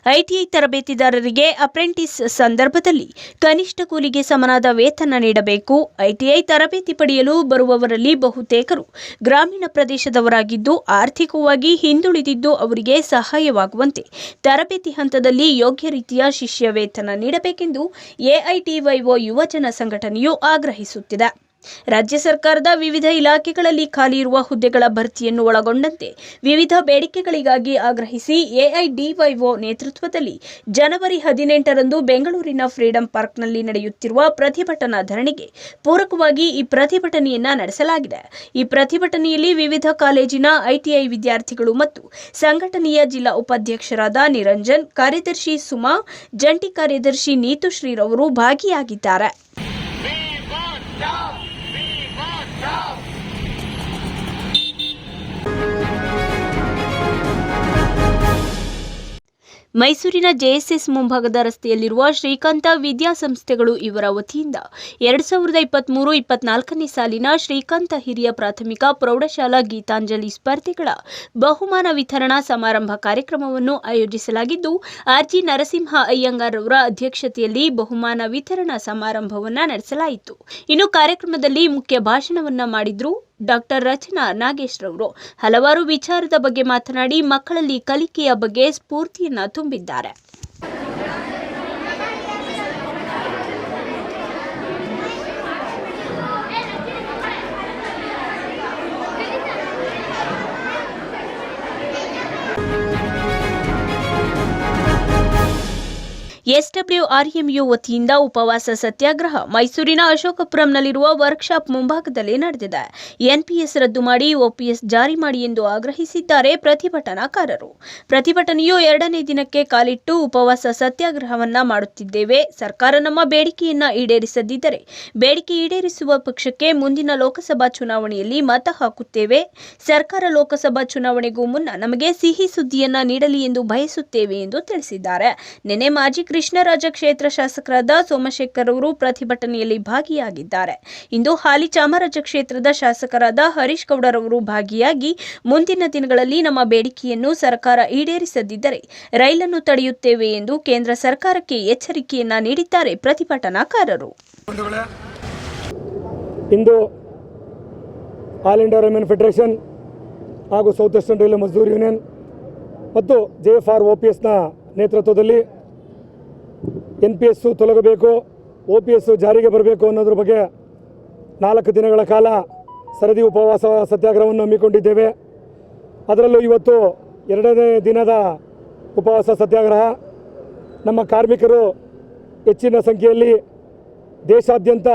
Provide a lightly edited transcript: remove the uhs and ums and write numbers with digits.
ITI ತರಬೇತಿದಾರರಿಗೆ apprentice ಸಂದರ್ಭದಲ್ಲಿ ಕನಿಷ್ಠ ಕೂಲಿಗೆ ಸಮನಾದ ವೇತನ ನೀಡಬೇಕು. ಐಟಿಐ ತರಬೇತಿ ಪಡೆಯಲು ಬರುವವರಲ್ಲಿ ಬಹುತೇಕರು ಗ್ರಾಮೀಣ ಪ್ರದೇಶದವರಾಗಿದ್ದು ಆರ್ಥಿಕವಾಗಿ ಹಿಂದುಳಿದಿದ್ದು ಅವರಿಗೆ ಸಹಾಯವಾಗುವಂತೆ ತರಬೇತಿ ಹಂತದಲ್ಲಿ ಯೋಗ್ಯ ರೀತಿಯ ಶಿಷ್ಯ ವೇತನ ನೀಡಬೇಕೆಂದು ಎಐಟಿವೈಒ ಯುವಜನ ಸಂಘಟನೆಯು ಆಗ್ರಹಿಸುತ್ತಿದೆ. ರಾಜ್ಯ ಸರ್ಕಾರದ ವಿವಿಧ ಇಲಾಖೆಗಳಲ್ಲಿ ಖಾಲಿ ಇರುವ ಹುದ್ದೆಗಳ ಭರ್ತಿಯನ್ನು ಒಳಗೊಂಡಂತೆ ವಿವಿಧ ಬೇಡಿಕೆಗಳಿಗಾಗಿ ಆಗ್ರಹಿಸಿ ಎಐಡಿವೈಒ ನೇತೃತ್ವದಲ್ಲಿ ಜನವರಿ 18ರಂದು ಬೆಂಗಳೂರಿನ ಫ್ರೀಡಂ ಪಾರ್ಕ್ನಲ್ಲಿ ನಡೆಯುತ್ತಿರುವ ಪ್ರತಿಭಟನಾ ಧರಣಿಗೆ ಪೂರಕವಾಗಿ ಈ ಪ್ರತಿಭಟನೆಯನ್ನ ನಡೆಸಲಾಗಿದೆ. ಈ ಪ್ರತಿಭಟನೆಯಲ್ಲಿ ವಿವಿಧ ಕಾಲೇಜಿನ ಐಟಿಐ ವಿದ್ಯಾರ್ಥಿಗಳು ಮತ್ತು ಸಂಘಟನೆಯ ಜಿಲ್ಲಾ ಉಪಾಧ್ಯಕ್ಷರಾದ ನಿರಂಜನ್, ಕಾರ್ಯದರ್ಶಿ ಸುಮಾ, ಜಂಟಿ ಕಾರ್ಯದರ್ಶಿ ನೀತುಶ್ರೀರವರು ಭಾಗಿಯಾಗಿದ್ದಾರೆ. ಮೈಸೂರಿನ ಜೆಎಸ್ಎಸ್ ಮುಂಭಾಗದ ರಸ್ತೆಯಲ್ಲಿರುವ ಶ್ರೀಕಾಂತ ವಿದ್ಯಾಸಂಸ್ಥೆಗಳು ಇವರ ವತಿಯಿಂದ 2023-24ನೇ ಸಾಲಿನ ಶ್ರೀಕಾಂತ ಹಿರಿಯ ಪ್ರಾಥಮಿಕ ಪ್ರೌಢಶಾಲಾ ಗೀತಾಂಜಲಿ ಸ್ಪರ್ಧೆಗಳ ಬಹುಮಾನ ವಿತರಣಾ ಸಮಾರಂಭ ಕಾರ್ಯಕ್ರಮವನ್ನು ಆಯೋಜಿಸಲಾಗಿದ್ದು, ಆರ್ಜಿ ನರಸಿಂಹ ಅಯ್ಯಂಗಾರ್ ಅವರ ಅಧ್ಯಕ್ಷತೆಯಲ್ಲಿ ಬಹುಮಾನ ವಿತರಣಾ ಸಮಾರಂಭವನ್ನು ನಡೆಸಲಾಯಿತು. ಇನ್ನು ಕಾರ್ಯಕ್ರಮದಲ್ಲಿ ಮುಖ್ಯ ಭಾಷಣವನ್ನ ಮಾಡಿದ್ರು ಡಾಕ್ಟರ್ ರಚನಾ ನಾಗೇಶ್ ರವರು ಹಲವಾರು ವಿಚಾರದ ಬಗ್ಗೆ ಮಾತನಾಡಿ ಮಕ್ಕಳಲ್ಲಿ ಕಲಿಕೆಯ ಬಗ್ಗೆ ಸ್ಫೂರ್ತಿಯನ್ನ ತುಂಬಿದ್ದಾರೆ. ಎಸ್ಡಬ್ಲ್ಯೂಆರ್ಎಂಯು ವತಿಯಿಂದ ಉಪವಾಸ ಸತ್ಯಾಗ್ರಹ ಮೈಸೂರಿನ ಅಶೋಕಪುರಂನಲ್ಲಿರುವ ವರ್ಕ್ಶಾಪ್ ಮುಂಭಾಗದಲ್ಲಿ ನಡೆದಿದೆ. ಎನ್ಪಿಎಸ್ ರದ್ದು ಮಾಡಿ ಒಪಿಎಸ್ ಜಾರಿ ಮಾಡಿ ಎಂದು ಆಗ್ರಹಿಸಿದ್ದಾರೆ ಪ್ರತಿಭಟನಾಕಾರರು. ಪ್ರತಿಭಟನೆಯು 2ನೇ ದಿನಕ್ಕೆ ಕಾಲಿಟ್ಟು ಉಪವಾಸ ಸತ್ಯಾಗ್ರಹವನ್ನ ಮಾಡುತ್ತಿದ್ದೇವೆ. ಸರ್ಕಾರ ನಮ್ಮ ಬೇಡಿಕೆಯನ್ನ ಈಡೇರಿಸದಿದ್ದರೆ ಬೇಡಿಕೆ ಈಡೇರಿಸುವ ಪಕ್ಷಕ್ಕೆ ಮುಂದಿನ ಲೋಕಸಭಾ ಚುನಾವಣೆಯಲ್ಲಿ ಮತ ಹಾಕುತ್ತೇವೆ. ಸರ್ಕಾರ ಲೋಕಸಭಾ ಚುನಾವಣೆಗೂ ಮುನ್ನ ನಮಗೆ ಸಿಹಿ ಸುದ್ದಿಯನ್ನ ನೀಡಲಿ ಎಂದು ಬಯಸುತ್ತೇವೆ ಎಂದು ತಿಳಿಸಿದ್ದಾರೆ. ನಿನ್ನೆ ಮಾಜಿ ಕೃಷ್ಣರಾಜ ಕ್ಷೇತ್ರ ಶಾಸಕರಾದ ಸೋಮಶೇಖರ್ ಅವರು ಪ್ರತಿಭಟನೆಯಲ್ಲಿ ಭಾಗಿಯಾಗಿದ್ದಾರೆ. ಇಂದು ಹಾಲಿ ಚಾಮರಾಜ ಕ್ಷೇತ್ರದ ಶಾಸಕರಾದ ಹರೀಶ್ ಗೌಡರವರು ಭಾಗಿಯಾಗಿ ಮುಂದಿನ ದಿನಗಳಲ್ಲಿ ನಮ್ಮ ಬೇಡಿಕೆಯನ್ನು ಸರ್ಕಾರ ಈಡೇರಿಸದಿದ್ದರೆ ರೈಲನ್ನು ತಡೆಯುತ್ತೇವೆ ಎಂದು ಕೇಂದ್ರ ಸರ್ಕಾರಕ್ಕೆ ಎಚ್ಚರಿಕೆಯನ್ನ ನೀಡಿದ್ದಾರೆ ಪ್ರತಿಭಟನಾಕಾರರು. ಇಂದು ಆಲ್ ಇಂಡಿಯಾ ರೇಲ್ವೆ ಫೆಡರೇಷನ್ ಹಾಗೂ south western railway Mazdoor union ಮತ್ತು ಜೆಎಫ್ಆರ್ ಒಪಿಎಸ್ನ ನೇತೃತ್ವದಲ್ಲಿ ಎನ್ಪಿಎಸ್ ತೊಲಗಬೇಕು, ಒಪಿಎಸ್ ಜಾರಿಗೆ ಬರಬೇಕು ಅನ್ನೋದ್ರ ಬಗ್ಗೆ 4 ದಿನಗಳ ಕಾಲ ಸರದಿ ಉಪವಾಸ ಸತ್ಯಾಗ್ರಹವನ್ನು ಹಮ್ಮಿಕೊಂಡಿದ್ದೇವೆ. ಅದರಲ್ಲೂ ಇವತ್ತು 2ನೇ ದಿನದ ಉಪವಾಸ ಸತ್ಯಾಗ್ರಹ. ನಮ್ಮ ಕಾರ್ಮಿಕರು ಹೆಚ್ಚಿನ ಸಂಖ್ಯೆಯಲ್ಲಿ ದೇಶಾದ್ಯಂತ